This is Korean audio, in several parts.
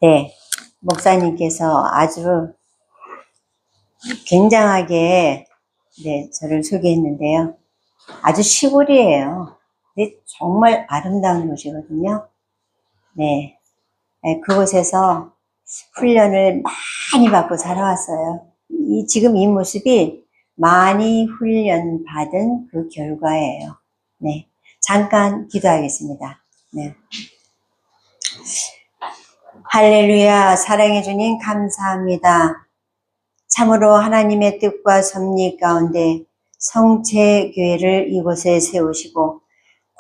네, 목사님께서 아주 굉장하게 저를 소개했는데요. 아주 시골이에요. 근데 정말 아름다운 곳이거든요. 그곳에서 훈련을 많이 받고 살아왔어요. 지금 이 모습이 많이 훈련받은 그 결과예요. 잠깐 기도하겠습니다. 할렐루야. 사랑해 주님 감사합니다. 참으로 하나님의 뜻과 섭리 가운데 성체교회를 이곳에 세우시고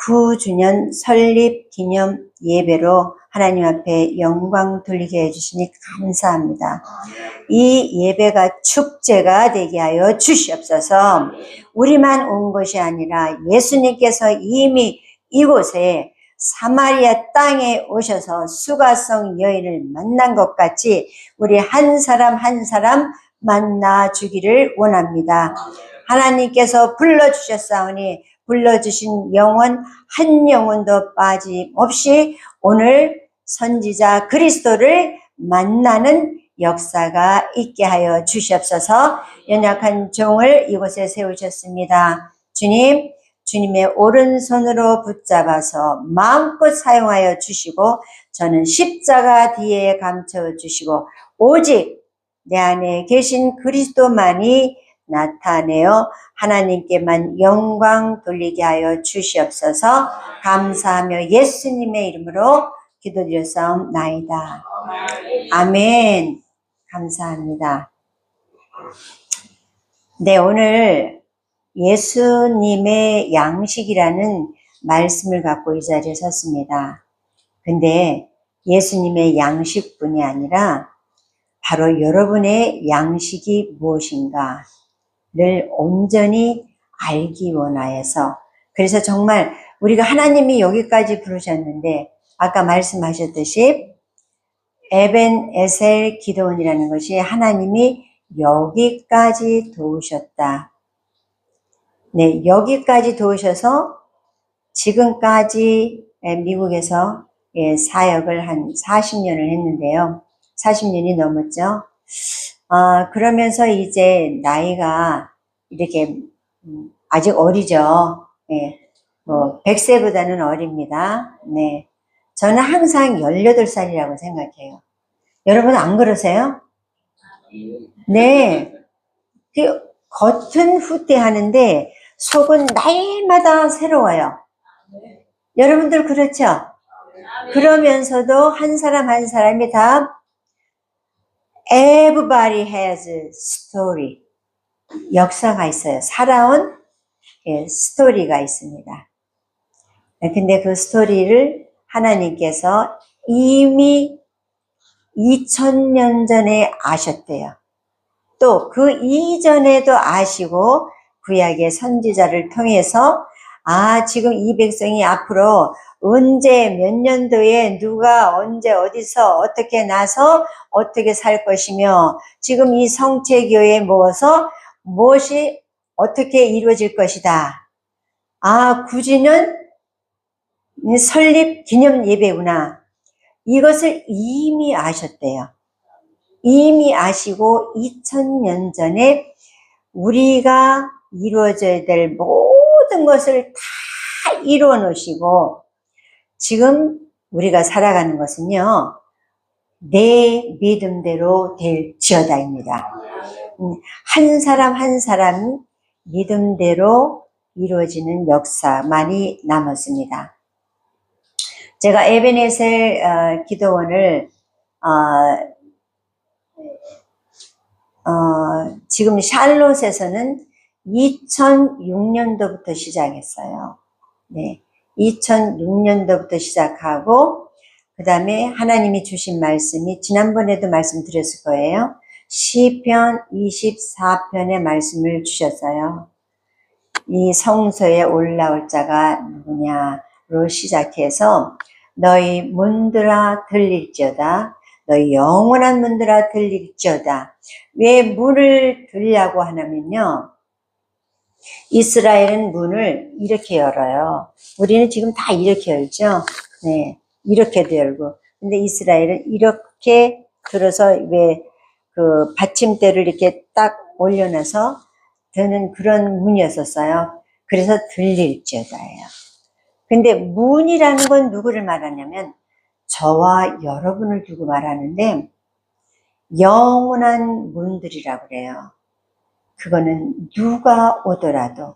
9주년 설립 기념 예배로 하나님 앞에 영광 돌리게 해주시니 감사합니다. 이 예배가 축제가 되게 하여 주시옵소서. 우리만 온 것이 아니라 예수님께서 이미 이곳에 사마리아 땅에 오셔서 수가성 여인을 만난 것 같이 우리 한 사람 한 사람 만나 주기를 원합니다. 하나님께서 불러주셨사오니 불러주신 영혼 한 영혼도 빠짐없이 오늘 선지자 그리스도를 만나는 역사가 있게 하여 주시옵소서. 연약한 종을 이곳에 세우셨습니다. 주님, 주님의 오른손으로 붙잡아서 마음껏 사용하여 주시고 저는 십자가 뒤에 감춰 주시고 오직 내 안에 계신 그리스도만이 나타내어 하나님께만 영광 돌리게 하여 주시옵소서. 감사하며 예수님의 이름으로 기도드렸사옵나이다. 아멘. 감사합니다. 오늘 예수님의 양식이라는 말씀을 갖고 이 자리에 섰습니다. 근데 예수님의 양식뿐이 아니라 바로 여러분의 양식이 무엇인가를 온전히 알기 원하여서, 그래서 정말 우리가 하나님이 여기까지 부르셨는데 아까 말씀하셨듯이 에벤에셀 기도원이라는 것이 하나님이 여기까지 도우셨다. 여기까지 도우셔서 지금까지 미국에서 사역을 한 40년을 했는데요. 40년이 넘었죠. 그러면서 이제 나이가 이렇게 아직 어리죠. 100세보다는 어립니다. 저는 항상 18살이라고 생각해요. 여러분 안 그러세요? 겉은 후퇴하는데 속은 날마다 새로워요. 여러분들 그렇죠? 그러면서도 한 사람 한 사람이 다 Everybody has a story. 역사가 있어요. 살아온 스토리가 있습니다. 근데 그 스토리를 하나님께서 이미 2000년 전에 아셨대요. 또 그 이전에도 아시고 구약의 선지자를 통해서 지금 이 백성이 앞으로 언제 몇 년도에 누가 언제 어디서 어떻게 나서 어떻게 살 것이며 지금 이 성체교회에 모어서 무엇이 어떻게 이루어질 것이다. 9주년 설립 기념 예배구나. 이것을 이미 아셨대요. 이미 아시고 2000년 전에 우리가 이루어져야 될 모든 것을 다 이루어 놓으시고 지금 우리가 살아가는 것은요, 내 믿음대로 될지어다입니다. 한 사람 한 사람 믿음대로 이루어지는 역사만이 남았습니다. 제가 에베네셀 기도원을 지금 샬롯에서는 2006년도부터 시작했어요. 2006년도부터 시작하고 그 다음에 하나님이 주신 말씀이 지난번에도 말씀드렸을 거예요. 시편 24편의 말씀을 주셨어요. 이 성소에 올라올 자가 누구냐로 시작해서 너희 문들아 들릴지어다. 너희 영원한 문들아 들릴지어다. 왜 문을 들려고 하냐면요, 이스라엘은 문을 이렇게 열어요. 우리는 지금 다 이렇게 열죠. 이렇게 들고, 근데 이스라엘은 이렇게 들어서 왜 그 받침대를 이렇게 딱 올려놔서 드는 그런 문이었었어요. 그래서 들릴지어다예요. 근데 문이라는 건 누구를 말하냐면 저와 여러분을 두고 말하는데 영원한 문들이라고 그래요. 그거는 누가 오더라도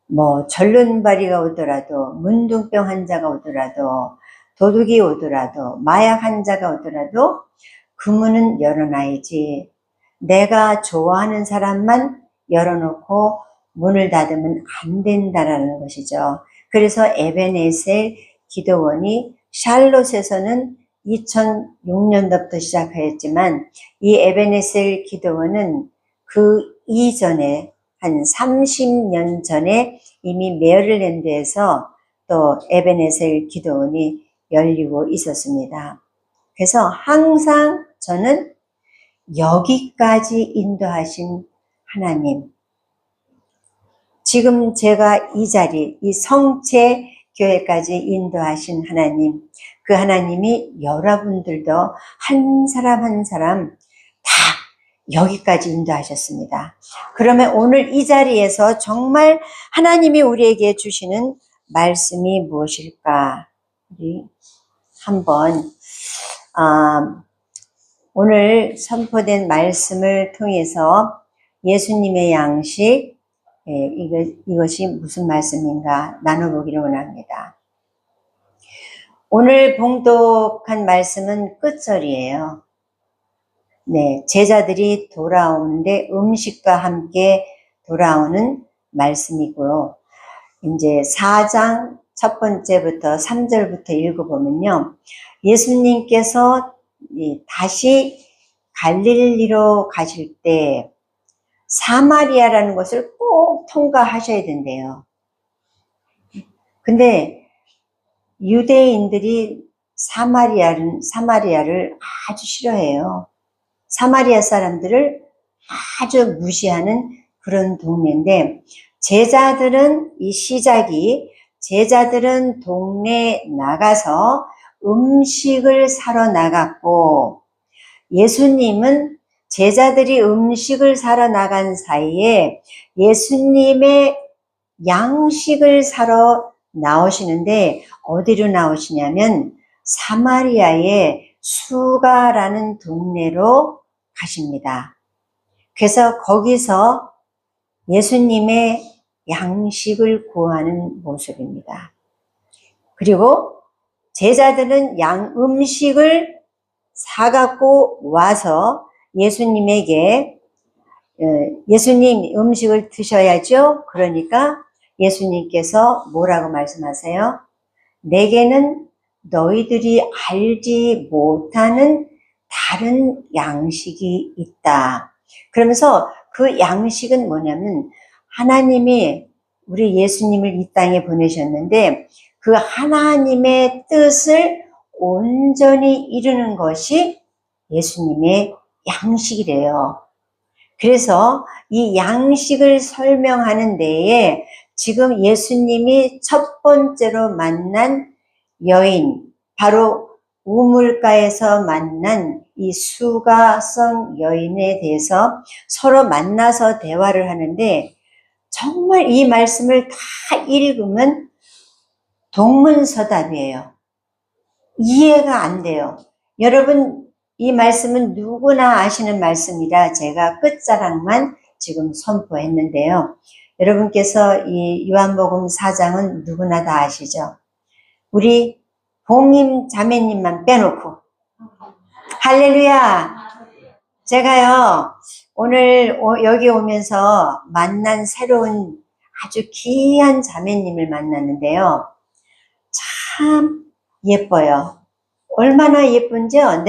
뭐 절름발이가 오더라도 문둥병 환자가 오더라도 도둑이 오더라도 마약 환자가 오더라도 그 문은 열어놔야지. 내가 좋아하는 사람만 열어놓고 문을 닫으면 안 된다라는 것이죠. 그래서 에베네셀 기도원이 샬롯에서는 2006년도부터 시작하였지만 이 에베네셀 기도원은 그 이전에 한 30년 전에 이미 메릴랜드에서 또 에베네셀 기도원이 열리고 있었습니다. 그래서 항상 저는 여기까지 인도하신 하나님, 지금 제가 이 자리, 이 성체 교회까지 인도하신 하나님, 그 하나님이 여러분들도 한 사람 한 사람 다 여기까지 인도하셨습니다. 그러면 오늘 이 자리에서 정말 하나님이 우리에게 주시는 말씀이 무엇일까? 우리 한번 오늘 선포된 말씀을 통해서 예수님의 양식, 이것이 무슨 말씀인가 나눠보기를 원합니다. 오늘 봉독한 말씀은 끝절이에요. 네, 제자들이 돌아오는데 음식과 함께 돌아오는 말씀이고요. 이제 4장 첫 번째부터 3절부터 읽어보면요. 예수님께서 다시 갈릴리로 가실 때 사마리아라는 것을 꼭 통과하셔야 된대요. 근데 유대인들이 사마리아를 아주 싫어해요. 사마리아 사람들을 아주 무시하는 그런 동네인데 제자들은 제자들은 동네에 나가서 음식을 사러 나갔고 예수님은 제자들이 음식을 사러 나간 사이에 예수님의 양식을 사러 나오시는데 어디로 나오시냐면 사마리아의 수가라는 동네로 가십니다. 그래서 거기서 예수님의 양식을 구하는 모습입니다. 그리고 제자들은 음식을 사갖고 와서 예수님에게 예수님 음식을 드셔야죠. 그러니까 예수님께서 뭐라고 말씀하세요? 내게는 너희들이 알지 못하는 다른 양식이 있다. 그러면서 그 양식은 뭐냐면 하나님이 우리 예수님을 이 땅에 보내셨는데 그 하나님의 뜻을 온전히 이루는 것이 예수님의 양식이래요. 그래서 이 양식을 설명하는 데에 지금 예수님이 첫 번째로 만난 여인, 바로 우물가에서 만난 이 수가성 여인에 대해서 서로 만나서 대화를 하는데 정말 이 말씀을 다 읽으면 동문서답이에요. 이해가 안 돼요. 여러분, 이 말씀은 누구나 아시는 말씀이라 제가 끝자락만 지금 선포했는데요. 여러분께서 이 요한복음 4장은 누구나 다 아시죠? 우리 봉임 자매님만 빼놓고. 할렐루야! 제가요, 오늘 여기 오면서 만난 새로운 아주 귀한 자매님을 만났는데요. 참 예뻐요. 얼마나 예쁜지요?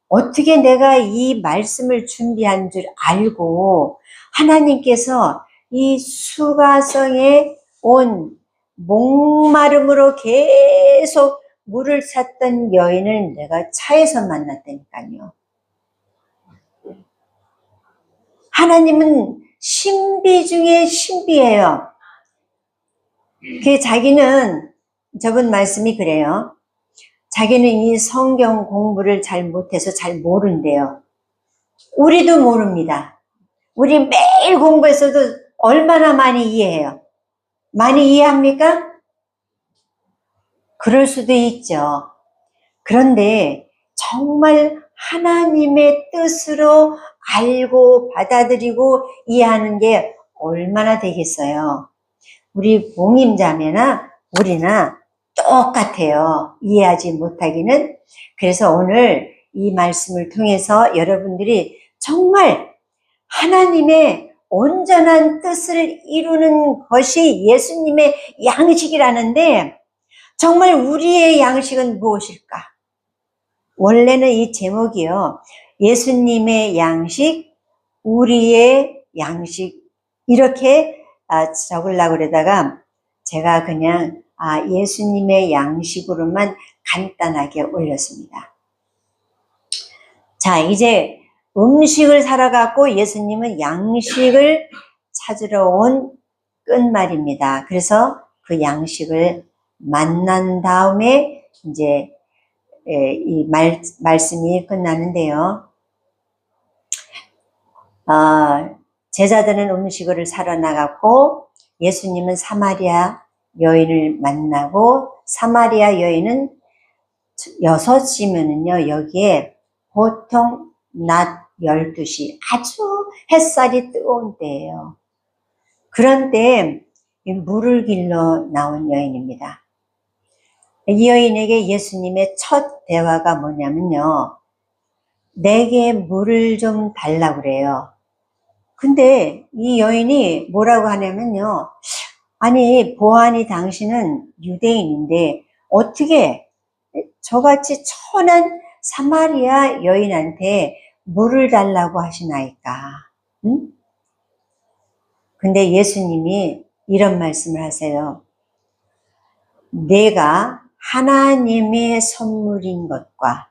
어떻게 내가 이 말씀을 준비한 줄 알고 하나님께서 이 수가성에 온 목마름으로 계속 물을 찾던 여인을 내가 차에서 만났다니까요. 하나님은 신비 중에 신비예요. 자기는 저번 말씀이 그래요. 자기는 이 성경 공부를 잘 못해서 잘 모른대요. 우리도 모릅니다. 우리 매일 공부했어도 얼마나 많이 이해해요? 많이 이해합니까? 그럴 수도 있죠. 그런데 정말 하나님의 뜻으로 알고 받아들이고 이해하는 게 얼마나 되겠어요? 우리 봉임자매나 우리나 똑같아요. 이해하지 못하기는. 그래서 오늘 이 말씀을 통해서 여러분들이 정말 하나님의 온전한 뜻을 이루는 것이 예수님의 양식이라는데 정말 우리의 양식은 무엇일까? 원래는 이 제목이요. 예수님의 양식, 우리의 양식 이렇게 적으려고 그러다가 제가 그냥 예수님의 양식으로만 간단하게 올렸습니다. 자, 이제 음식을 사러 갔고 예수님은 양식을 찾으러 온 끝말입니다. 그래서 그 양식을 만난 다음에 이제 이 말씀이 끝나는데요. 제자들은 음식을 사러 나갔고 예수님은 사마리아 여인을 만나고 사마리아 여인은 6시면은요 여기에 보통 낮 12시 아주 햇살이 뜨거운 때예요. 그런 때 물을 길러 나온 여인입니다. 이 여인에게 예수님의 첫 대화가 뭐냐면요. 내게 물을 좀 달라고 그래요. 근데 이 여인이 뭐라고 하냐면요. 아니 보아하니 당신은 유대인인데 어떻게 저같이 천한 사마리아 여인한테 물을 달라고 하시나이까? 응? 근데 예수님이 이런 말씀을 하세요. 내가 하나님의 선물인 것과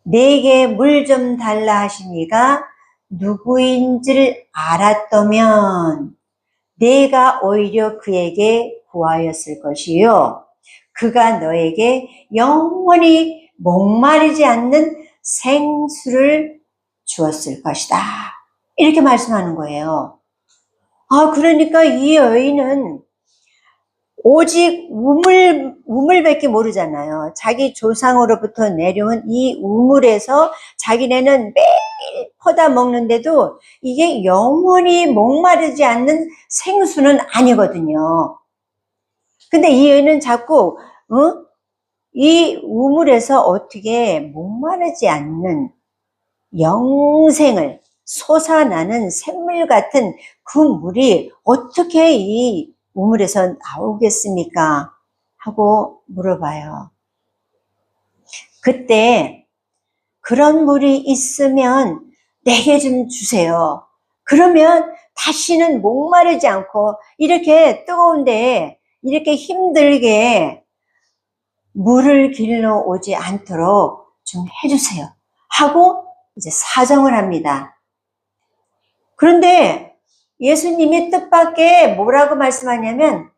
내게 물 좀 달라 하시니가 누구인지를 알았다면 내가 오히려 그에게 구하였을 것이요. 그가 너에게 영원히 목마르지 않는 생수를 주었을 것이다. 이렇게 말씀하는 거예요. 그러니까 이 여인은 오직 우물밖에 모르잖아요. 자기 조상으로부터 내려온 이 우물에서 자기네는 매일 퍼다 먹는데도 이게 영원히 목마르지 않는 생수는 아니거든요. 근데 이 여인은 자꾸 이 우물에서 어떻게 목마르지 않는 영생을 솟아나는 샘물 같은 그 물이 어떻게 이 우물에서 나오겠습니까? 하고 물어봐요. 그때 그런 물이 있으면 내게 좀 주세요. 그러면 다시는 목마르지 않고 이렇게 뜨거운데 이렇게 힘들게 물을 길러 오지 않도록 좀 해주세요. 하고 이제 사정을 합니다. 그런데 예수님이 뜻밖의 뭐라고 말씀하냐면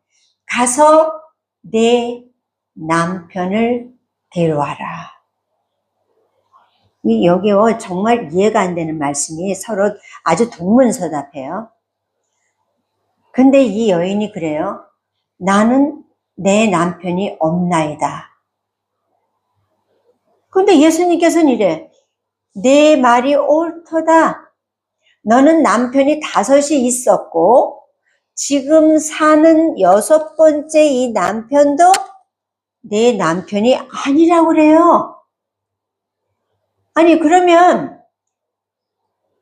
가서 내 남편을 데려와라. 여기요 정말 이해가 안 되는 말씀이 서로 아주 동문서답해요. 근데 이 여인이 그래요. 나는 내 남편이 없나이다. 근데 예수님께서는 이래. 내 말이 옳도다. 너는 남편이 5이 있었고 지금 사는 6번째 이 남편도 내 남편이 아니라고 그래요. 아니 그러면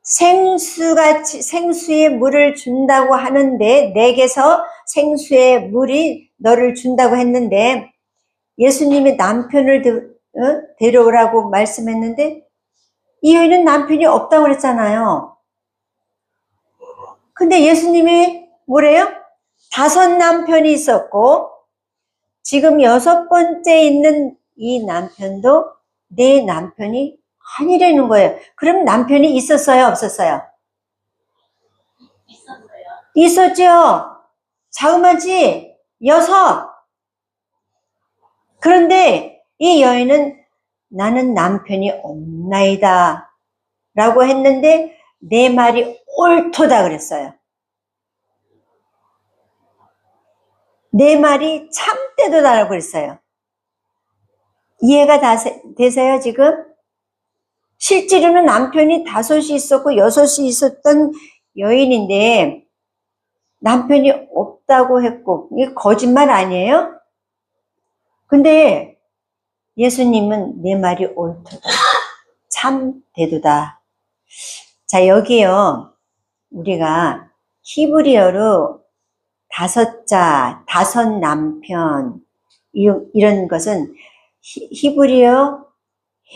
생수의 물을 준다고 하는데 내게서 생수의 물이 너를 준다고 했는데 예수님이 남편을 데려오라고 말씀했는데 이 여인은 남편이 없다고 그랬잖아요. 근데 예수님이 뭐래요? 5 남편이 있었고 지금 6번째 있는 이 남편도 내 남편이 아니라는 거예요. 그럼 남편이 있었어요? 없었어요? 있었어요. 있었죠? 자그마치 6. 그런데 이 여인은 나는 남편이 없나이다 라고 했는데 내 말이 옳도다 그랬어요. 내 말이 참되도다라고 그랬어요. 이해가 되세요 지금? 실제로는 남편이 5이 있었고 6이 있었던 여인인데 남편이 없다고 했고 이게 거짓말 아니에요? 근데 예수님은 내 말이 옳도다. 참되도다. 자, 여기요. 우리가 히브리어로 5자, 5 남편 이런 것은 히브리어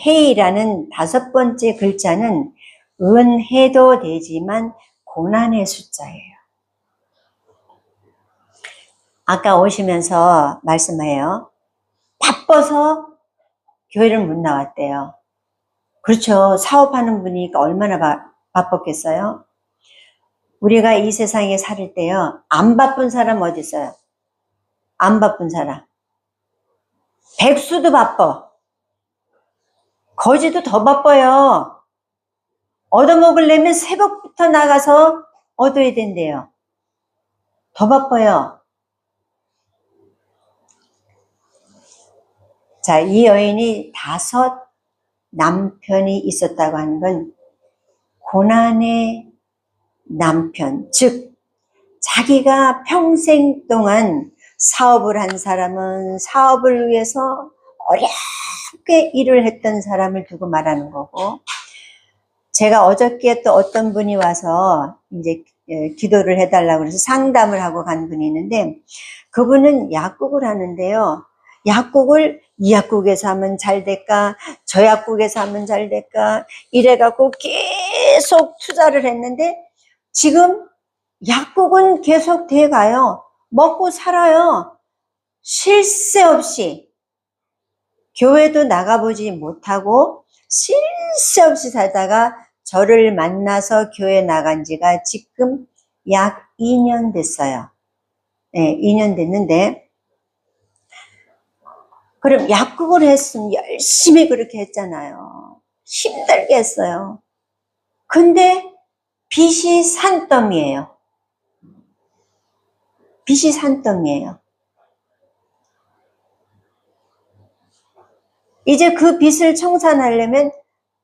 헤이라는 5번째 글자는 은혜도 되지만 고난의 숫자예요. 아까 오시면서 말씀해요. 바빠서 교회를 못 나왔대요. 그렇죠. 사업하는 분이니까 얼마나 바빴겠어요? 우리가 이 세상에 살 때요. 안 바쁜 사람 어디 있어요? 안 바쁜 사람. 백수도 바빠. 거지도 더 바빠요. 얻어먹으려면 새벽부터 나가서 얻어야 된대요. 더 바빠요. 자, 이 여인이 5 남편이 있었다고 하는 건 고난의 남편, 즉 자기가 평생 동안 사업을 한 사람은 사업을 위해서 어렵게 일을 했던 사람을 두고 말하는 거고, 제가 어저께 또 어떤 분이 와서 이제 기도를 해달라고 해서 상담을 하고 간 분이 있는데, 그분은 약국을 하는데요. 약국을 이 약국에서 하면 잘 될까, 저 약국에서 하면 잘 될까, 이래갖고 계속 투자를 했는데 지금 약국은 계속 돼가요. 먹고 살아요. 쉴 새 없이. 교회도 나가보지 못하고 쉴 새 없이 살다가 저를 만나서 교회 나간 지가 지금 약 2년 됐어요. 네, 2년 됐는데, 그럼 약국을 했으면 열심히 그렇게 했잖아요. 힘들게 했어요. 근데 빚이 산더미예요. 빚이 산더미예요. 이제 그 빚을 청산하려면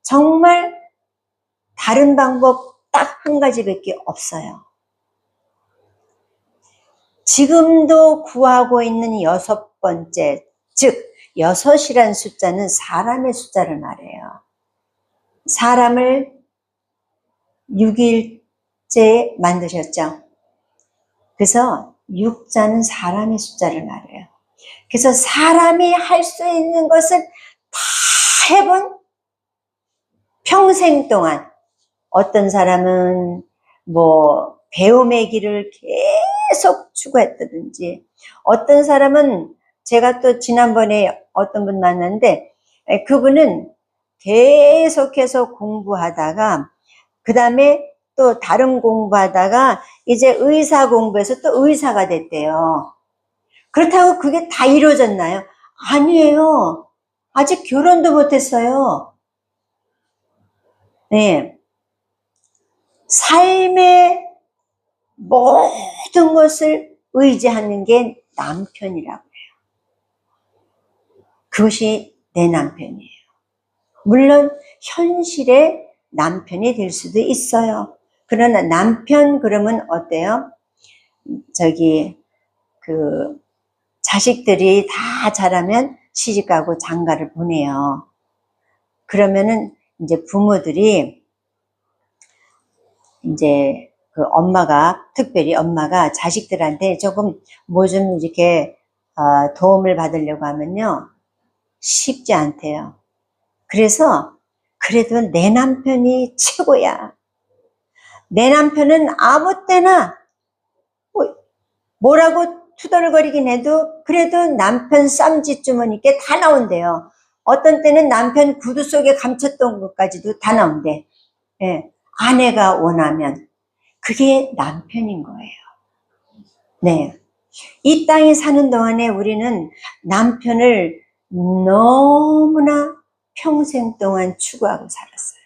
정말 다른 방법 딱 한 가지밖에 없어요. 지금도 구하고 있는 6번째, 즉 6이란 숫자는 사람의 숫자를 말해요. 사람을 6일째 만드셨죠. 그래서 6자는 사람의 숫자를 말해요. 그래서 사람이 할 수 있는 것을 다 해본 평생 동안, 어떤 사람은 뭐 배움의 길을 계속 추구했다든지, 어떤 사람은 제가 또 지난번에 어떤 분 만났는데 그분은 계속해서 공부하다가 그 다음에 또 다른 공부하다가 이제 의사 공부해서 또 의사가 됐대요. 그렇다고 그게 다 이루어졌나요? 아니에요. 아직 결혼도 못했어요. 네. 삶의 모든 것을 의지하는 게 남편이라고 해요. 그것이 내 남편이에요. 물론 현실의 남편이 될 수도 있어요. 그러나 남편 그러면 어때요? 자식들이 다 자라면 시집가고 장가를 보내요. 그러면은 이제 부모들이 이제 특별히 엄마가 자식들한테 조금 뭐 좀 이렇게 도움을 받으려고 하면요, 쉽지 않대요. 그래서 그래도 내 남편이 최고야. 내 남편은 아무 때나 뭐라고 투덜거리긴 해도 그래도 남편 쌈짓 주머니께 다 나온대요. 어떤 때는 남편 구두 속에 감췄던 것까지도 다 나온대. 예, 아내가 원하면. 그게 남편인 거예요. 네. 이 땅에 사는 동안에 우리는 남편을 너무나 평생 동안 추구하고 살았어요.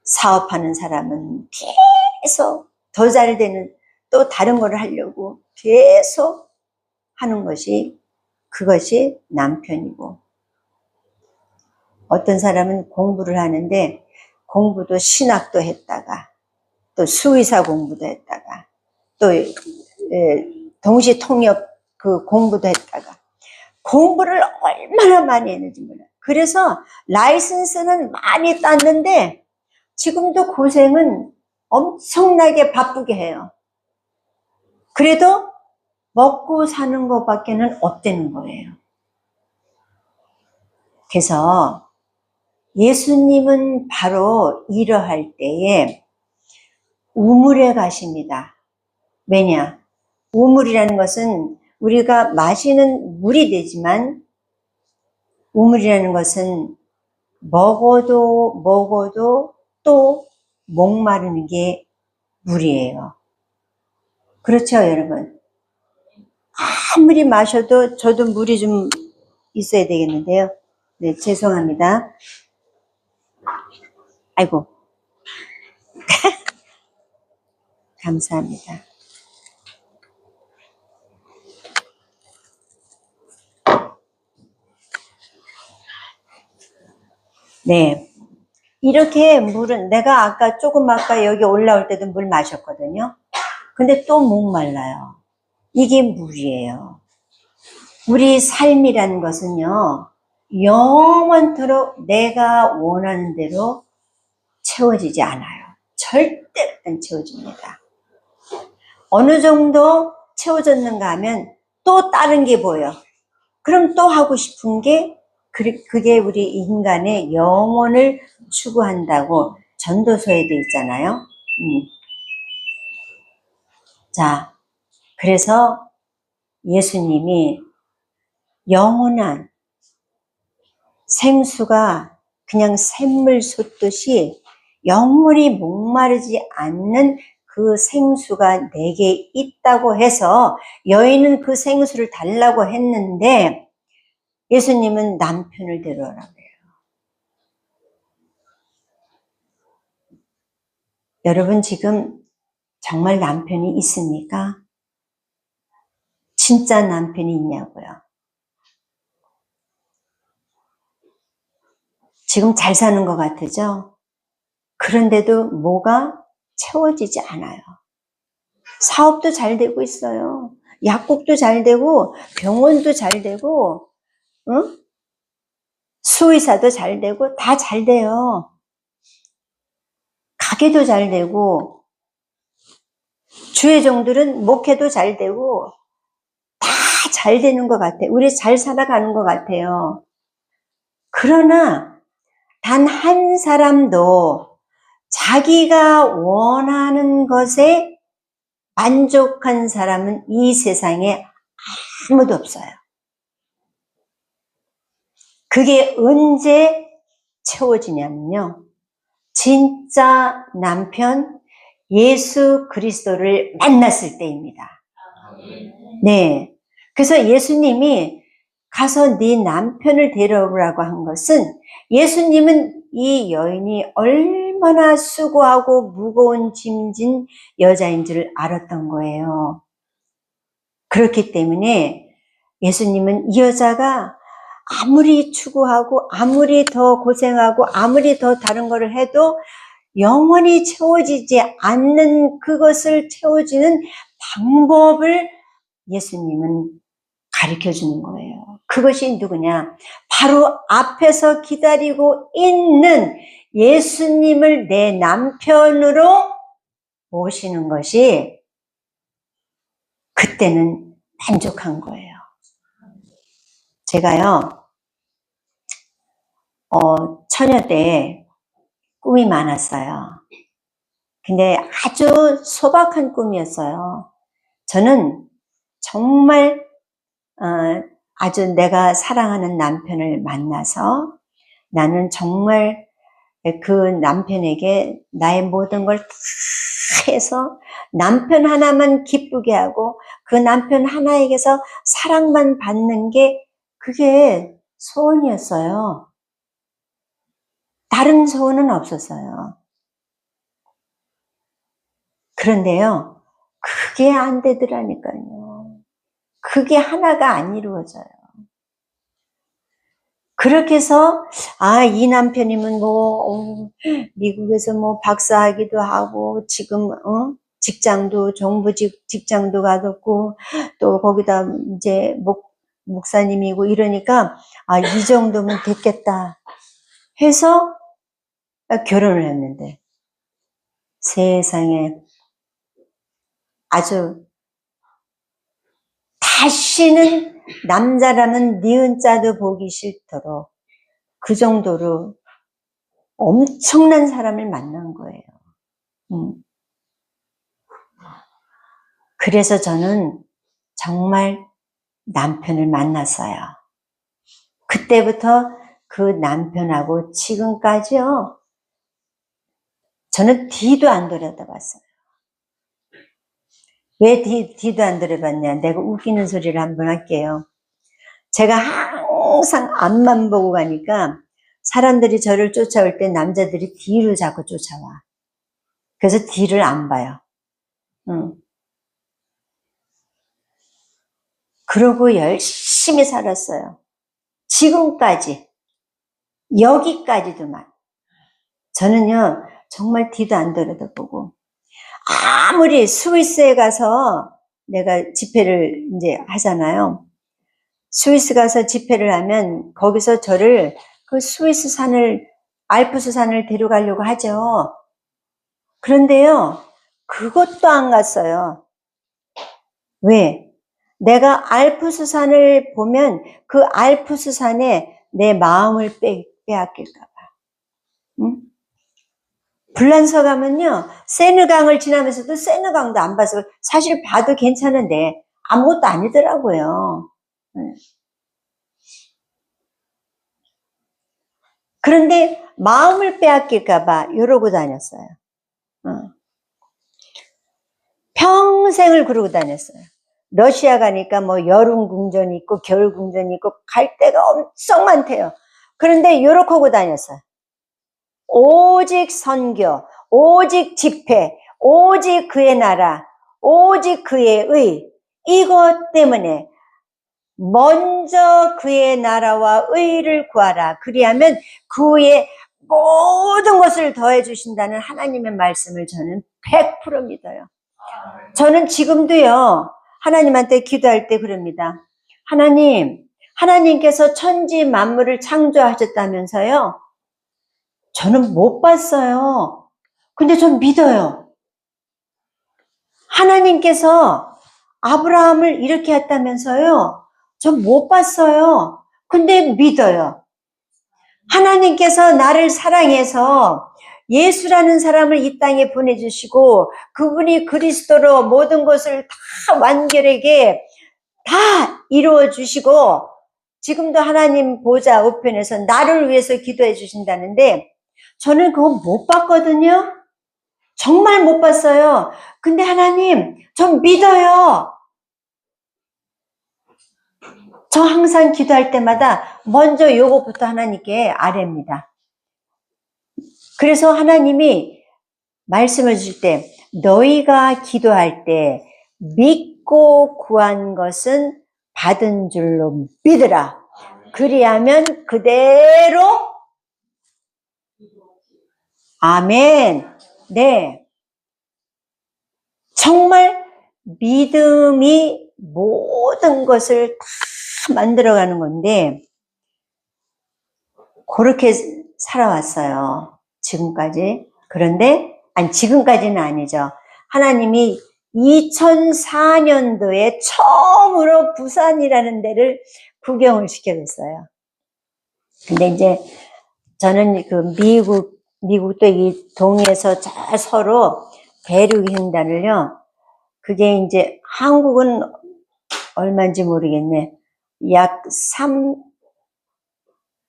사업하는 사람은 계속 더 잘 되는 또 다른 걸 하려고 계속 하는 것이 그것이 남편이고, 어떤 사람은 공부를 하는데 공부도 신학도 했다가 또 수의사 공부도 했다가 또 동시 통역 그 공부도 했다가 공부를 얼마나 많이 했는지 몰라요. 그래서 라이선스는 많이 땄는데 지금도 고생은 엄청나게 바쁘게 해요. 그래도 먹고 사는 것밖에는 없다는 거예요. 그래서 예수님은 바로 이러할 때에 우물에 가십니다. 왜냐? 우물이라는 것은 우리가 마시는 물이 되지만 우물이라는 것은 먹어도 또 목마르는 게 물이에요. 그렇죠, 여러분? 아무리 마셔도 저도 물이 좀 있어야 되겠는데요. 네, 죄송합니다. 아이고. 감사합니다. 네. 이렇게 물은 내가 아까 여기 올라올 때도 물 마셨거든요. 근데 또 목말라요. 이게 물이에요. 우리 삶이라는 것은요, 영원토록 내가 원하는 대로 채워지지 않아요. 절대 안 채워집니다. 어느 정도 채워졌는가 하면 또 다른 게 보여. 그럼 또 하고 싶은 게 그게 우리 인간의 영혼을 추구한다고 전도서에도 있잖아요. 자, 그래서 예수님이 영원한 생수가 그냥 샘물 솟듯이 영원히 목마르지 않는 그 생수가 내게 있다고 해서 여인은 그 생수를 달라고 했는데 예수님은 남편을 데려오라고 해요. 여러분 지금 정말 남편이 있습니까? 진짜 남편이 있냐고요. 지금 잘 사는 것 같으죠? 그런데도 뭐가 채워지지 않아요. 사업도 잘 되고 있어요. 약국도 잘 되고 병원도 잘 되고 응? 수의사도 잘 되고 다 잘 돼요. 가게도 잘 되고 주회종들은 목회도 잘 되고 다 잘 되는 것 같아요. 우리 잘 살아가는 것 같아요. 그러나 단 한 사람도 자기가 원하는 것에 만족한 사람은 이 세상에 아무도 없어요. 그게 언제 채워지냐면요. 진짜 남편 예수 그리스도를 만났을 때입니다. 네. 그래서 예수님이 가서 네 남편을 데려오라고 한 것은 예수님은 이 여인이 얼마나 수고하고 무거운 짐진 여자인 줄 알았던 거예요. 그렇기 때문에 예수님은 이 여자가 아무리 추구하고 아무리 더 고생하고 아무리 더 다른 거를 해도 영원히 채워지지 않는 그것을 채워지는 방법을 예수님은 가르쳐 주는 거예요. 그것이 누구냐? 바로 앞에서 기다리고 있는 예수님을 내 남편으로 모시는 것이 그때는 만족한 거예요. 제가요, 처녀 때 꿈이 많았어요. 근데 아주 소박한 꿈이었어요. 저는 정말 아주 내가 사랑하는 남편을 만나서 나는 정말 그 남편에게 나의 모든 걸 다 해서 남편 하나만 기쁘게 하고 그 남편 하나에게서 사랑만 받는 게 그게 소원이었어요. 다른 소원은 없었어요. 그런데요, 그게 안 되더라니까요. 그게 하나가 안 이루어져요. 그렇게 해서 이 남편이면 미국에서 박사학위도 하고 지금 직장도 정부직 직장도 가졌고 또 거기다 이제 목사님이고 이러니까 이 정도면 됐겠다 해서 결혼을 했는데 세상에 아주 다시는 남자라는 니은 자도 보기 싫도록 그 정도로 엄청난 사람을 만난 거예요. 그래서 저는 정말 남편을 만났어요. 그때부터 그 남편하고 지금까지요. 저는 뒤도 안 돌아봤어요. 왜 뒤도 안 돌아봤냐? 내가 웃기는 소리를 한번 할게요. 제가 항상 앞만 보고 가니까 사람들이 저를 쫓아올 때 남자들이 뒤를 자꾸 쫓아와. 그래서 뒤를 안 봐요. 그러고 열심히 살았어요. 지금까지. 여기까지도만. 저는요, 정말 뒤도 안 돌아보고. 아무리 스위스에 가서 내가 집회를 이제 하잖아요. 스위스 가서 집회를 하면 거기서 저를 그 스위스 산을, 알프스 산을 데려가려고 하죠. 그런데요, 그것도 안 갔어요. 왜? 내가 알프스 산을 보면 그 알프스 산에 내 마음을 빼앗길까봐. 응? 불란서 가면요, 세느강을 지나면서도 세느강도 안 봐서 사실 봐도 괜찮은데 아무것도 아니더라고요. 그런데 마음을 빼앗길까봐 이러고 다녔어요. 평생을 그러고 다녔어요. 러시아 가니까 여름 궁전이 있고 겨울 궁전이 있고 갈 데가 엄청 많대요. 그런데 요렇게 하고 다녔어요. 오직 선교, 오직 집회, 오직 그의 나라, 오직 그의 의. 이것 때문에 먼저 그의 나라와 의를 구하라. 그리하면 그의 모든 것을 더해 주신다는 하나님의 말씀을 저는 100% 믿어요. 저는 지금도요, 하나님한테 기도할 때 그럽니다. 하나님께서 천지 만물을 창조하셨다면서요? 저는 못 봤어요. 근데 전 믿어요. 하나님께서 아브라함을 이렇게 했다면서요? 전 못 봤어요. 근데 믿어요. 하나님께서 나를 사랑해서 예수라는 사람을 이 땅에 보내주시고 그분이 그리스도로 모든 것을 다 완결하게 다 이루어 주시고 지금도 하나님 보좌 우편에서 나를 위해서 기도해 주신다는데 저는 그거 못 봤거든요. 정말 못 봤어요. 근데 하나님, 전 믿어요. 저 항상 기도할 때마다 먼저 요것부터 하나님께 아뢰입니다. 그래서 하나님이 말씀을 주실 때 너희가 기도할 때 믿고 구한 것은 받은 줄로 믿으라. 그리하면 그대로 아멘. 네. 정말 믿음이 모든 것을 다 만들어가는 건데 그렇게 살아왔어요. 지금까지. 그런데 지금까지는 아니죠. 하나님이 2004년도에 처음으로 부산이라는 데를 구경을 시켜줬어요. 근데 이제 저는 그 미국도 이 동에서 저 서로 대륙 횡단을요. 그게 이제 한국은 얼마인지 모르겠네. 약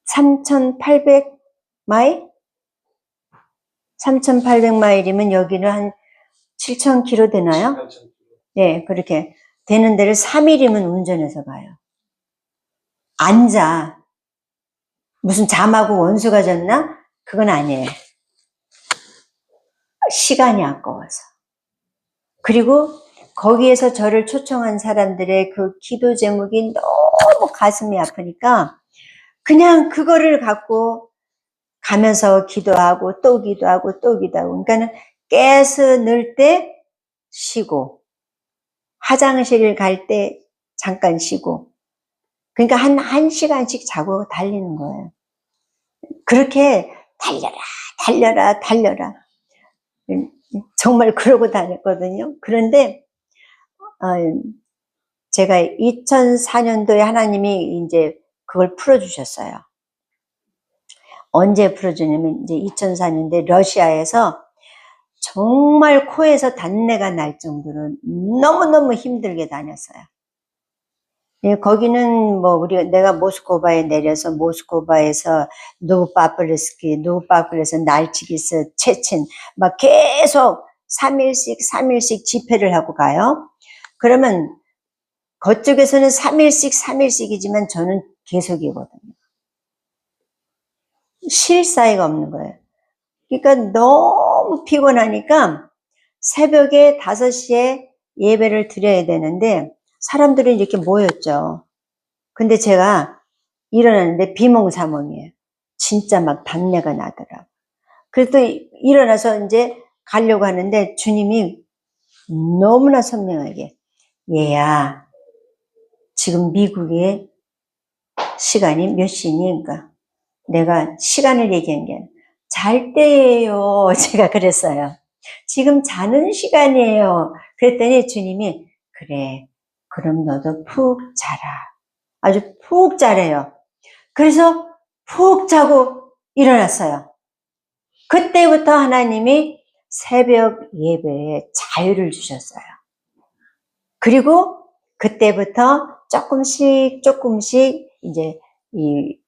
3,800마일? 3,800마일이면 여기는 한 7,000km 되나요? 네, 그렇게. 되는 데를 3일이면 운전해서 가요. 앉아. 무슨 잠하고 원수가 졌나? 그건 아니에요. 시간이 아까워서. 그리고 거기에서 저를 초청한 사람들의 그 기도 제목이 너무 가슴이 아프니까 그냥 그거를 갖고 가면서 기도하고 또 기도하고 또 기도하고, 그러니까는 가스 넣을 때 쉬고 화장실 갈 때 잠깐 쉬고, 그러니까 한 시간씩 자고 달리는 거예요. 그렇게 달려라. 정말 그러고 다녔거든요. 그런데 제가 2004년도에 하나님이 이제 그걸 풀어주셨어요. 언제 풀어주냐면 이제 2004년도에 러시아에서 정말 코에서 단내가 날 정도로 너무너무 힘들게 다녔어요. 예, 거기는 뭐 내가 모스크바에 내려서 모스크바에서 노브파블레스크, 날치기스, 체친 막 계속 3일씩 집회를 하고 가요. 그러면 그쪽에서는 3일씩이지만 저는 계속이거든요. 쉴 사이가 없는 거예요. 그러니까 너무 피곤하니까 새벽에 5시에 예배를 드려야 되는데 사람들이 이렇게 모였죠. 근데 제가 일어났는데 비몽사몽이에요. 진짜 막 단내가 나더라고요. 그래서 일어나서 이제 가려고 하는데 주님이 너무나 선명하게, 얘야, 지금 미국의 시간이 몇 시니? 그러니까 내가 시간을 얘기한 게 아니라 잘 때예요. 제가 그랬어요. 지금 자는 시간이에요. 그랬더니 주님이, 그래, 그럼 너도 푹 자라. 아주 푹 자래요. 그래서 푹 자고 일어났어요. 그때부터 하나님이 새벽 예배에 자유를 주셨어요. 그리고 그때부터 조금씩 이제 이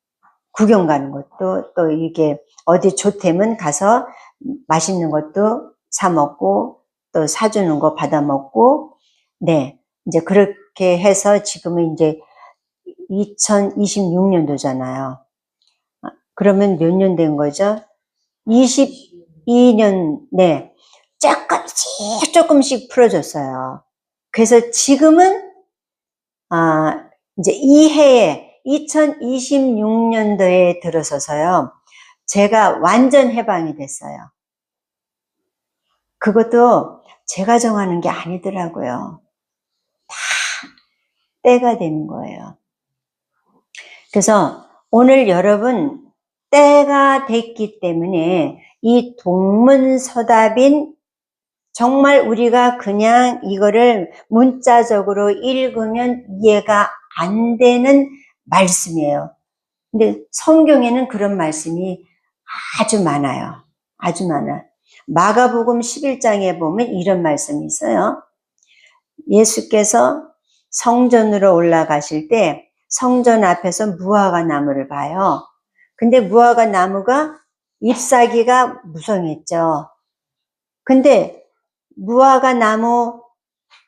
구경 가는 것도, 또 이게 어디 좋다면 가서 맛있는 것도 사 먹고 또 사주는 거 받아 먹고, 네, 이제 그렇게 해서 지금은 이제 2026년도잖아요. 그러면 몇 년 된 거죠? 22년, 네. 조금씩 풀어줬어요. 그래서 지금은, 이제 이 해에 2026년도에 들어서서요. 제가 완전 해방이 됐어요. 그것도 제가 정하는 게 아니더라고요. 다 때가 되는 거예요. 그래서 오늘 여러분, 때가 됐기 때문에 이 동문서답인, 정말 우리가 그냥 이거를 문자적으로 읽으면 이해가 안 되는 말씀이에요. 근데 성경에는 그런 말씀이 아주 많아요. 아주 많아. 마가복음 11장에 보면 이런 말씀이 있어요. 예수께서 성전으로 올라가실 때 성전 앞에서 무화과 나무를 봐요. 근데 무화과 나무가 잎사귀가 무성했죠. 근데 무화과 나무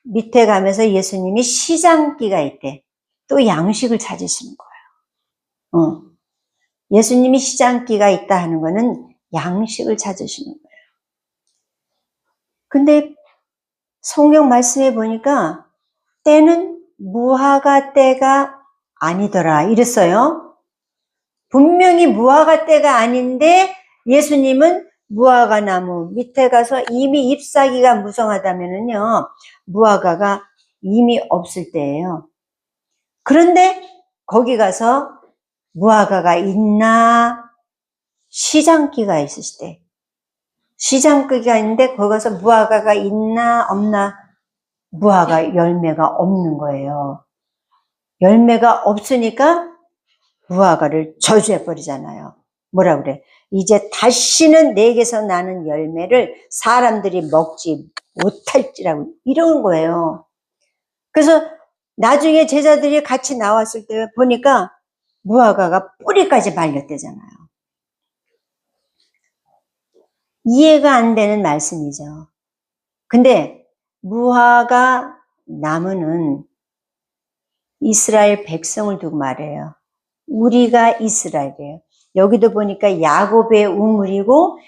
밑에 가면서 예수님이 시장기가 있대. 또 양식을 찾으시는 거예요. 예수님이 시장기가 있다 하는 거는 양식을 찾으시는 거예요. 근데 성경 말씀에 보니까 때는 무화과 때가 아니더라 이랬어요. 분명히 무화과 때가 아닌데 예수님은 무화과 나무 밑에 가서 이미 잎사귀가 무성하다면은요, 무화과가 이미 없을 때예요. 그런데 거기 가서 무화과가 있나? 시장기가 있으실 때. 시장기가 있는데 거기 가서 무화과가 있나 없나? 무화과 열매가 없는 거예요. 열매가 없으니까 무화과를 저주해버리잖아요. 뭐라 그래? 이제 다시는 내게서 나는 열매를 사람들이 먹지 못할지라고 이런 거예요. 그래서 나중에 제자들이 같이 나왔을 때 보니까 무화과가 뿌리까지 말렸대잖아요. 이해가 안 되는 말씀이죠. 근데 무화과 나무는 이스라엘 백성을 두고 말해요. 우리가 이스라엘이에요. 여기도 보니까 야곱의 우물이고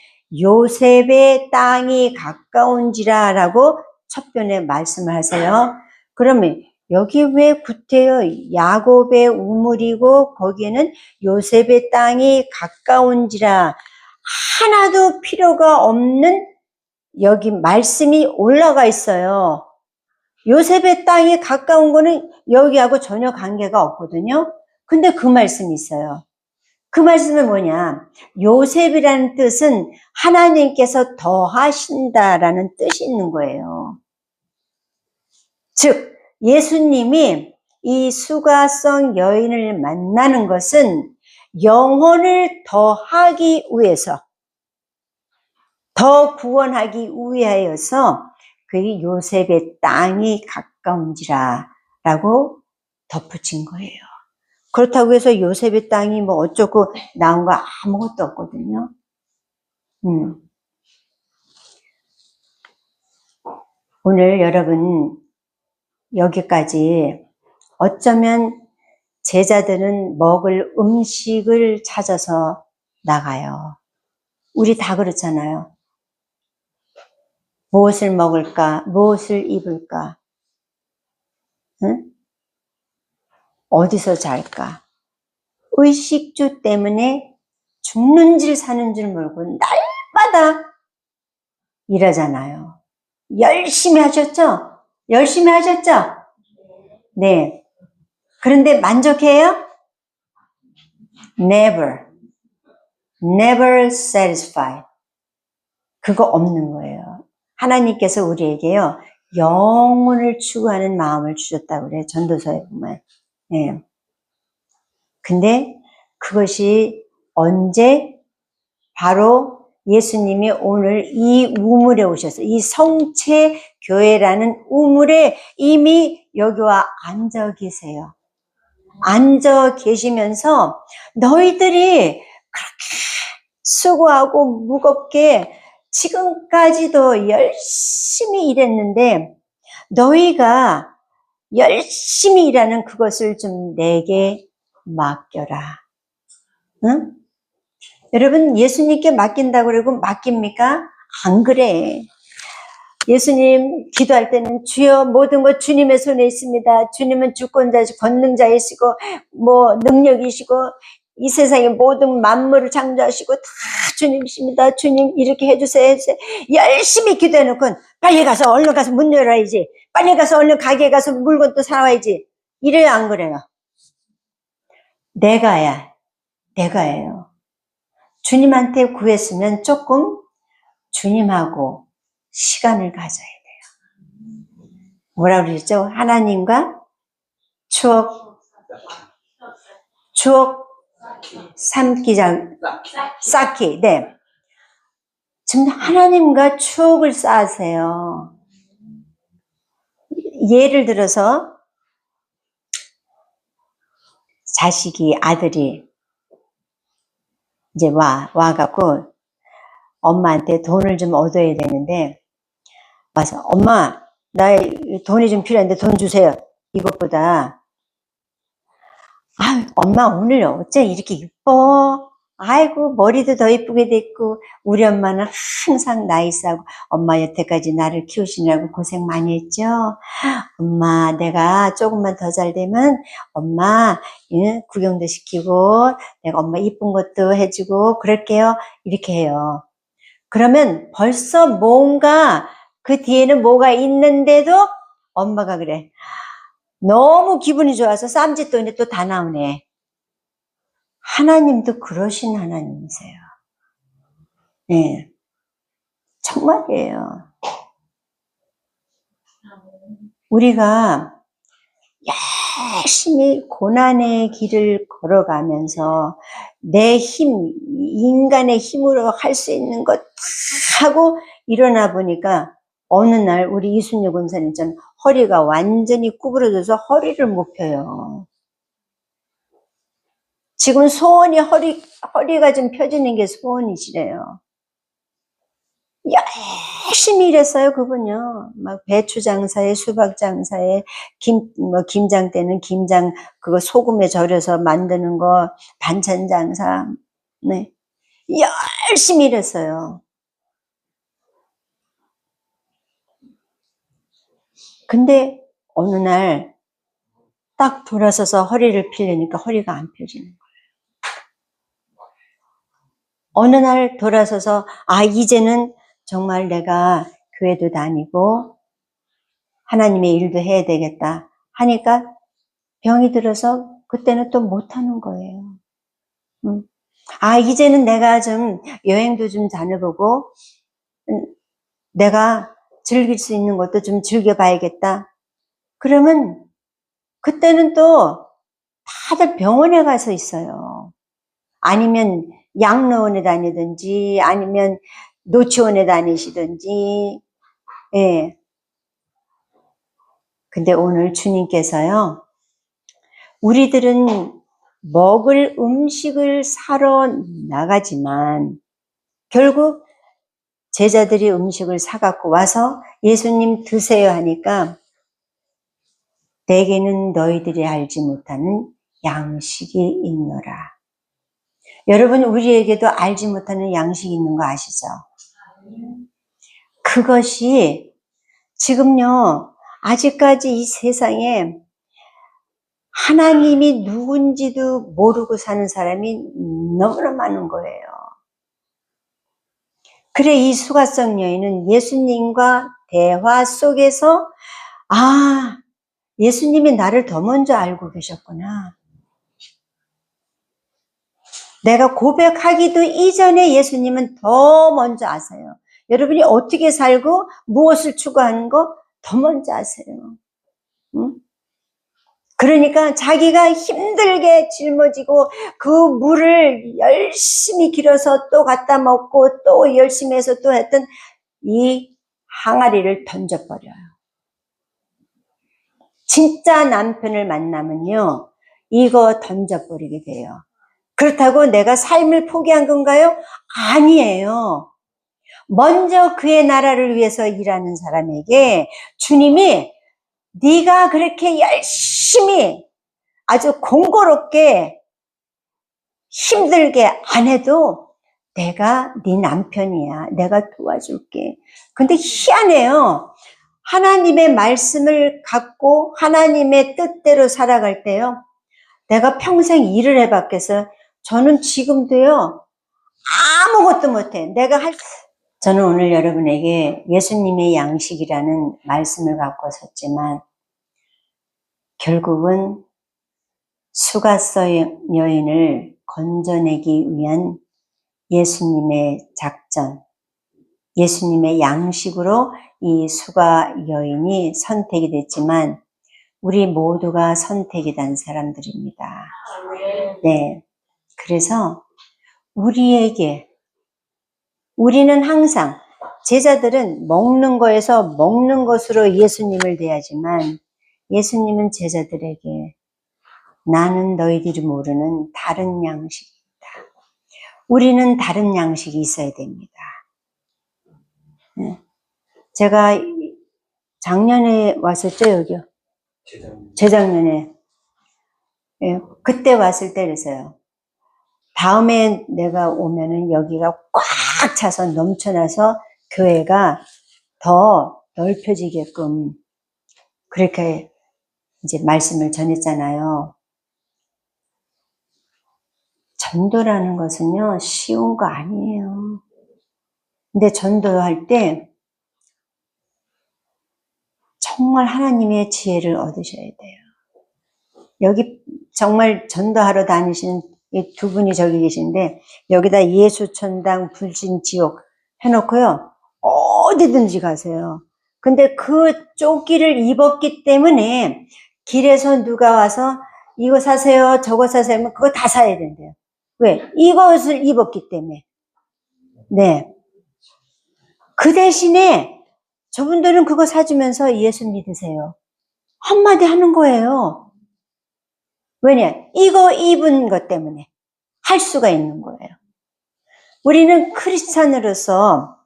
요셉의 땅이 가까운지라 라고 첫 편에 말씀을 하세요. 그러면 여기 왜 구태여 야곱의 우물이고 거기에는 요셉의 땅이 가까운지라 하나도 필요가 없는 여기 말씀이 올라가 있어요. 요셉의 땅이 가까운 거는 여기하고 전혀 관계가 없거든요. 근데 그 말씀이 있어요. 그 말씀은 뭐냐? 요셉이라는 뜻은 하나님께서 더하신다라는 뜻이 있는 거예요. 즉, 예수님이 이 수가성 여인을 만나는 것은 영혼을 더하기 위해서, 더 구원하기 위하여서 그 요셉의 땅이 가까운지라 라고 덧붙인 거예요. 그렇다고 해서 요셉의 땅이 뭐 어쩌고 나온 거 아무것도 없거든요. 오늘 여러분 여기까지 어쩌면 제자들은 먹을 음식을 찾아서 나가요. 우리 다 그렇잖아요. 무엇을 먹을까? 무엇을 입을까? 응? 어디서 잘까? 의식주 때문에 죽는 줄 사는 줄 모르고 날마다 일하잖아요. 열심히 하셨죠? 열심히 하셨죠? 네. 그런데 만족해요? Never. Never satisfied. 그거 없는 거예요. 하나님께서 우리에게요, 영혼을 추구하는 마음을 주셨다고 그래요. 전도서에 보면. 네. 근데 그것이 언제? 바로 예수님이 오늘 이 우물에 오셔서 이 성체교회라는 우물에 이미 여기와 앉아 계세요. 앉아 계시면서 너희들이 그렇게 수고하고 무겁게 지금까지도 열심히 일했는데 너희가 열심히 일하는 그것을 좀 내게 맡겨라. 응? 여러분 예수님께 맡긴다고 그러고 맡깁니까? 안 그래. 예수님 기도할 때는 주여 모든 것 주님의 손에 있습니다. 주님은 주권자이시고 권능자이시고 뭐 능력이시고 이 세상의 모든 만물을 창조하시고 다 주님이십니다. 주님 이렇게 해주세요. 열심히 기도해놓고 빨리 가서 얼른 가서 문 열어야지. 빨리 가서 얼른 가게에 가서 물건 또 사와야지. 이래요 안 그래요? 내가예요. 주님한테 구했으면 조금 주님하고 시간을 가져야 돼요. 뭐라 그러셨죠? 하나님과 추억 쌓기. 네. 지금 하나님과 추억을 쌓으세요. 예를 들어서 자식이 아들이 이제 와갖고 엄마한테 돈을 좀 얻어야 되는데 와서 엄마 나 돈이 좀 필요한데 돈 주세요. 이것보다 엄마 오늘 어째 이렇게 이뻐? 아이고 머리도 더 이쁘게 됐고 우리 엄마는 항상 나이스하고 엄마 여태까지 나를 키우시느라고 고생 많이 했죠? 엄마 내가 조금만 더 잘 되면 엄마 구경도 시키고 내가 엄마 이쁜 것도 해주고 그럴게요. 이렇게 해요. 그러면 벌써 뭔가 그 뒤에는 뭐가 있는데도 엄마가 그래. 너무 기분이 좋아서 쌈짓돈이 또 다 나오네. 하나님도 그러신 하나님이세요. 네. 정말이에요. 우리가 열심히 고난의 길을 걸어가면서 내 힘, 인간의 힘으로 할 수 있는 것 다 하고 일어나 보니까 어느 날 우리 이순녀 권사님처럼 허리가 완전히 구부러져서 허리를 못 펴요. 지금 소원이 허리가 좀 펴지는 게 소원이시래요. 열심히 일했어요, 그분요. 막 배추 장사에, 수박 장사에, 김장 때는 김장, 그거 소금에 절여서 만드는 거, 반찬 장사. 네. 열심히 일했어요. 근데 어느 날 딱 돌아서서 허리를 펴려니까 허리가 안 펴지는 거예요. 어느 날 돌아서서 이제는 정말 내가 교회도 다니고 하나님의 일도 해야 되겠다 하니까 병이 들어서 그때는 또 못하는 거예요. 이제는 내가 좀 여행도 좀 다녀보고 내가 즐길 수 있는 것도 좀 즐겨봐야겠다. 그러면 그때는 또 다들 병원에 가서 있어요. 아니면 양로원에 다니든지 아니면 노치원에 다니시든지. 예. 근데 오늘 주님께서요, 우리들은 먹을 음식을 사러 나가지만 결국 제자들이 음식을 사갖고 와서 예수님 드세요 하니까 내게는 너희들이 알지 못하는 양식이 있노라. 여러분, 우리에게도 알지 못하는 양식이 있는 거 아시죠? 그것이 지금요, 아직까지 이 세상에 하나님이 누군지도 모르고 사는 사람이 너무나 많은 거예요. 그래, 이 수가성 여인은 예수님과 대화 속에서 예수님이 나를 더 먼저 알고 계셨구나. 내가 고백하기도 이전에 예수님은 더 먼저 아세요. 여러분이 어떻게 살고 무엇을 추구하는 거 더 먼저 아세요. 응? 그러니까 자기가 힘들게 짊어지고 그 물을 열심히 길어서 또 갖다 먹고 또 열심히 해서 또 했던 이 항아리를 던져버려요. 진짜 남편을 만나면요, 이거 던져버리게 돼요. 그렇다고 내가 삶을 포기한 건가요? 아니에요. 먼저 그의 나라를 위해서 일하는 사람에게 주님이 네가 그렇게 열심히 아주 공고롭게 힘들게 안 해도 내가 네 남편이야. 내가 도와줄게. 근데 희한해요. 하나님의 말씀을 갖고 하나님의 뜻대로 살아갈 때요, 내가 평생 일을 해봤겠어요? 저는 지금도요, 아무것도 못해. 저는 오늘 여러분에게 예수님의 양식이라는 말씀을 갖고 섰지만 결국은 수가성 여인을 건져내기 위한 예수님의 작전, 예수님의 양식으로 이 수가 여인이 선택이 됐지만 우리 모두가 선택이 된 사람들입니다. 네. 그래서 우리는 항상 제자들은 먹는 거에서 먹는 것으로 예수님을 대하지만 예수님은 제자들에게 나는 너희들이 모르는 다른 양식이다. 우리는 다른 양식이 있어야 됩니다. 제가 작년에 왔었죠, 여기요. 재작년에. 그때 왔을 때 그랬어요. 다음에 내가 오면은 여기가 꽉 차서 넘쳐나서 교회가 더 넓혀지게끔 그렇게 이제 말씀을 전했잖아요. 전도라는 것은요, 쉬운 거 아니에요. 근데 전도할 때 정말 하나님의 지혜를 얻으셔야 돼요. 여기 정말 전도하러 다니시는 이 두 분이 저기 계신데 여기다 예수천당 불신지옥 해놓고요, 어디든지 가세요. 근데 그 조끼를 입었기 때문에 길에서 누가 와서 이거 사세요, 저거 사세요 하면 그거 다 사야 된대요. 왜? 이것을 입었기 때문에. 네. 그 대신에 저분들은 그거 사주면서 예수 믿으세요. 한마디 하는 거예요. 왜냐? 이거 입은 것 때문에 할 수가 있는 거예요. 우리는 크리스찬으로서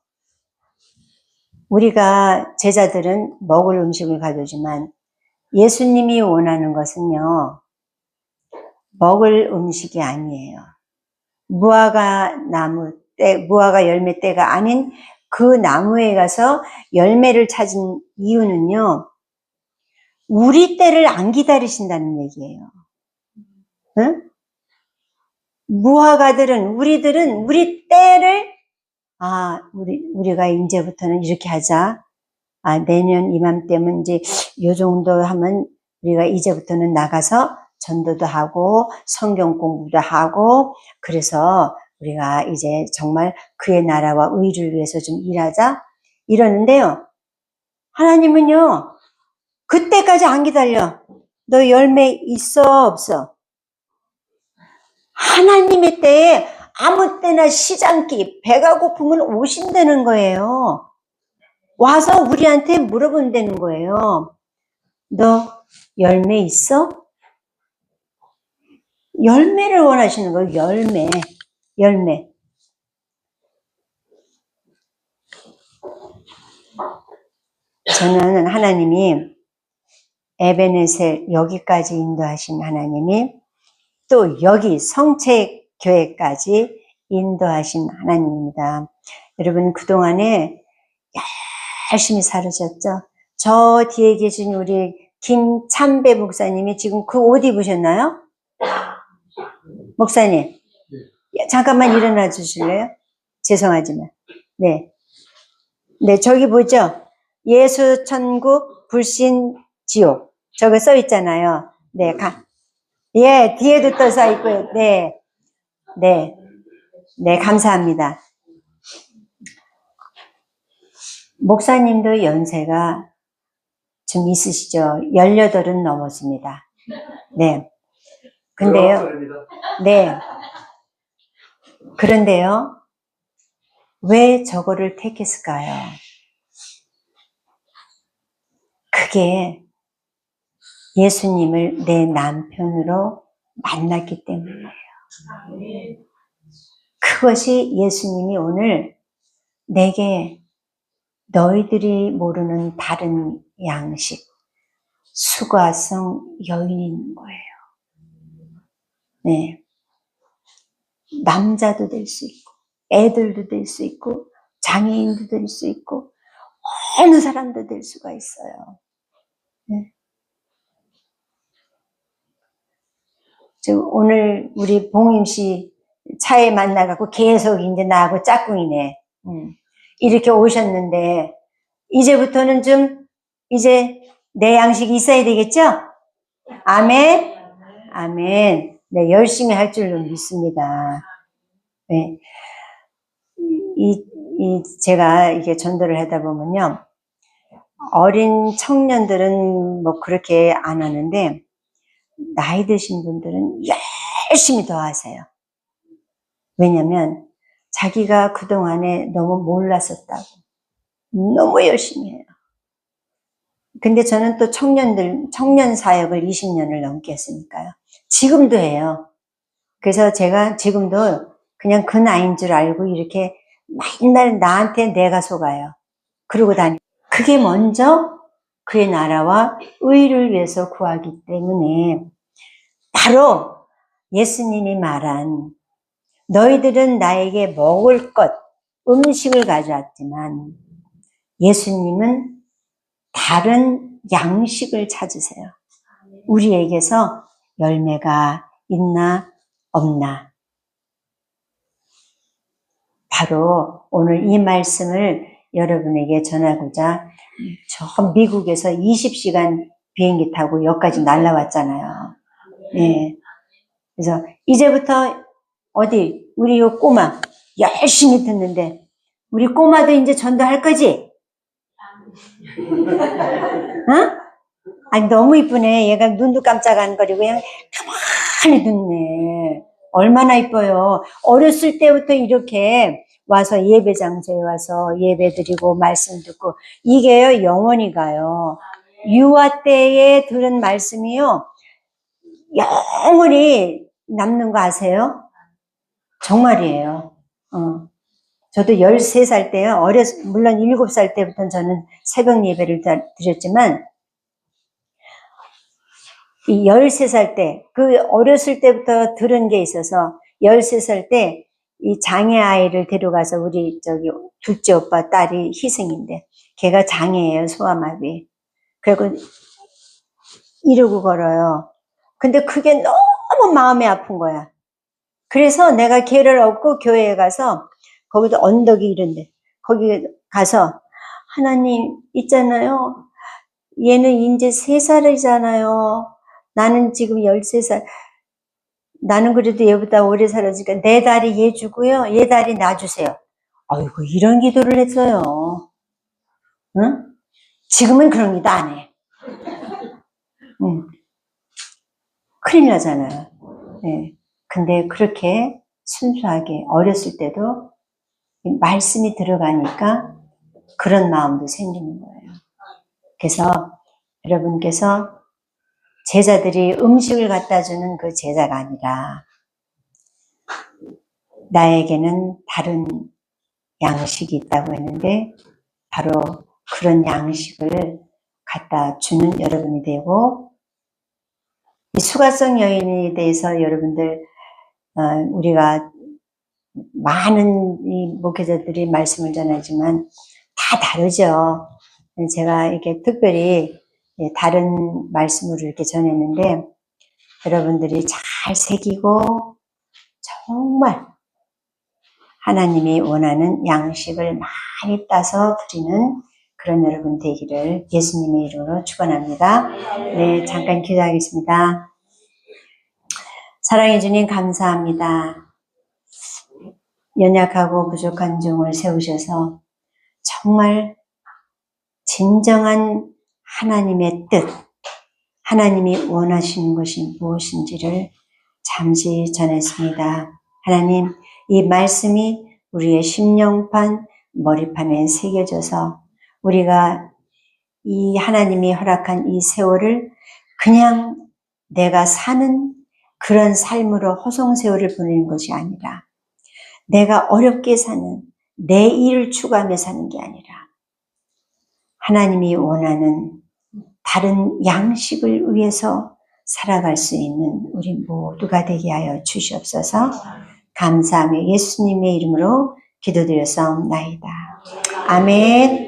우리가 제자들은 먹을 음식을 가져오지만 예수님이 원하는 것은요, 먹을 음식이 아니에요. 무화과 열매 때가 아닌 그 나무에 가서 열매를 찾은 이유는요, 우리 때를 안 기다리신다는 얘기예요. 응? 우리들은 우리 때를, 우리가 이제부터는 이렇게 하자. 내년 이맘때면 이제 요 정도 하면 우리가 이제부터는 나가서 전도도 하고 성경 공부도 하고 그래서 우리가 이제 정말 그의 나라와 의를 위해서 좀 일하자 이러는데요. 하나님은요, 그때까지 안 기다려. 너 열매 있어 없어? 하나님의 때에 아무 때나 시장기 배가 고프면 오신다는 거예요. 와서 우리한테 물어본다는 거예요. 너 열매 있어? 열매를 원하시는 거예요. 열매. 저는 하나님이 에베네셀 여기까지 인도하신 하나님이 또 여기 성책교회까지 인도하신 하나님입니다. 여러분 그동안에 열심히 살으셨죠? 저 뒤에 계신 우리 김참배 목사님이 지금 그 옷 입으셨나요? 목사님 잠깐만 일어나 주실래요? 죄송하지만 네, 저기 보죠? 예수 천국 불신 지옥 저거 써 있잖아요. 네, 뒤에도 또 써 있고요. 네, 감사합니다. 목사님도 연세가 좀 있으시죠? 18은 넘었습니다. 네. 근데요. 네. 그런데요. 왜 저거를 택했을까요? 그게 예수님을 내 남편으로 만났기 때문이에요. 그것이 예수님이 오늘 내게 너희들이 모르는 다른 양식, 수과성 여인이 있는 거예요. 네. 남자도 될 수 있고, 애들도 될 수 있고, 장애인도 될 수 있고, 어느 사람도 될 수가 있어요. 네. 오늘 우리 봉임 씨 차에 만나갖고 계속 이제 나하고 짝꿍이네. 이렇게 오셨는데, 이제부터는 좀, 이제 내 양식이 있어야 되겠죠? 아멘? 아멘. 네, 열심히 할 줄로 믿습니다. 네. 제가 이게 전도를 하다 보면요. 어린 청년들은 뭐 그렇게 안 하는데, 나이 드신 분들은 열심히 더 하세요. 왜냐면, 자기가 그동안에 너무 몰랐었다고. 너무 열심히 해요. 근데 저는 또 청년 사역을 20년을 넘게 했으니까요. 지금도 해요. 그래서 제가 지금도 그냥 그 나이인 줄 알고 이렇게 맨날 나한테 내가 속아요. 그러고 그게 먼저 그의 나라와 의를 위해서 구하기 때문에 바로 예수님이 말한 너희들은 나에게 먹을 것, 음식을 가져왔지만 예수님은 다른 양식을 찾으세요. 우리에게서 열매가 있나 없나. 바로 오늘 이 말씀을 여러분에게 전하고자 저 미국에서 20시간 비행기 타고 여기까지 날라왔잖아요. 네. 그래서 이제부터 우리 요 꼬마 열심히 듣는데 우리 꼬마도 이제 전도할 거지? 응? 아니 너무 이쁘네. 얘가 눈도 깜짝 안 거리고 그냥 가만히 듣네. 얼마나 이뻐요. 어렸을 때부터 이렇게 와서 예배 장소에 와서 예배 드리고 말씀 듣고 이게요 영원히 가요. 유아 때에 들은 말씀이요 영원히 남는 거 아세요? 정말이에요. 저도 13살 때요. 물론 7살 때부터는 저는 새벽 예배를 드렸지만, 이 13살 때, 그 어렸을 때부터 들은 게 있어서 13살 때 이 장애 아이를 데려가서 우리 둘째 오빠 딸이 희생인데, 걔가 장애예요, 소아마비. 그리고 이러고 걸어요. 근데 그게 너무 마음이 아픈 거야. 그래서 내가 걔를 얻고 교회에 가서, 거기도 언덕이 이런데, 거기 가서, 하나님, 있잖아요. 얘는 이제 3살이잖아요. 나는 지금 13살. 나는 그래도 얘보다 오래 살았으니까 내 다리 얘 주고요. 얘 다리 나 주세요. 아이고, 이런 기도를 했어요. 응? 지금은 그런 기도 안 해. 응. 큰일 나잖아요. 네. 근데 그렇게 순수하게 어렸을 때도 말씀이 들어가니까 그런 마음도 생기는 거예요. 그래서 여러분께서 제자들이 음식을 갖다 주는 그 제자가 아니라 나에게는 다른 양식이 있다고 했는데 바로 그런 양식을 갖다 주는 여러분이 되고, 이 수가성 여인에 대해서 여러분들 우리가 많은 이 목회자들이 말씀을 전하지만 다 다르죠. 제가 이렇게 특별히 다른 말씀으로 이렇게 전했는데 여러분들이 잘 새기고 정말 하나님이 원하는 양식을 많이 따서 드리는 그런 여러분 되기를 예수님의 이름으로 축원합니다. 네, 잠깐 기도하겠습니다. 사랑해 주님 감사합니다. 연약하고 부족한 종을 세우셔서 정말 진정한 하나님의 뜻, 하나님이 원하시는 것이 무엇인지를 잠시 전했습니다. 하나님, 이 말씀이 우리의 심령판, 머리판에 새겨져서 우리가 이 하나님이 허락한 이 세월을 그냥 내가 사는 그런 삶으로 허송세월을 보내는 것이 아니라 내가 어렵게 사는 내 일을 추구하며 사는 게 아니라 하나님이 원하는 다른 양식을 위해서 살아갈 수 있는 우리 모두가 되게 하여 주시옵소서. 감사하며 예수님의 이름으로 기도드렸사옵나이다. 아멘.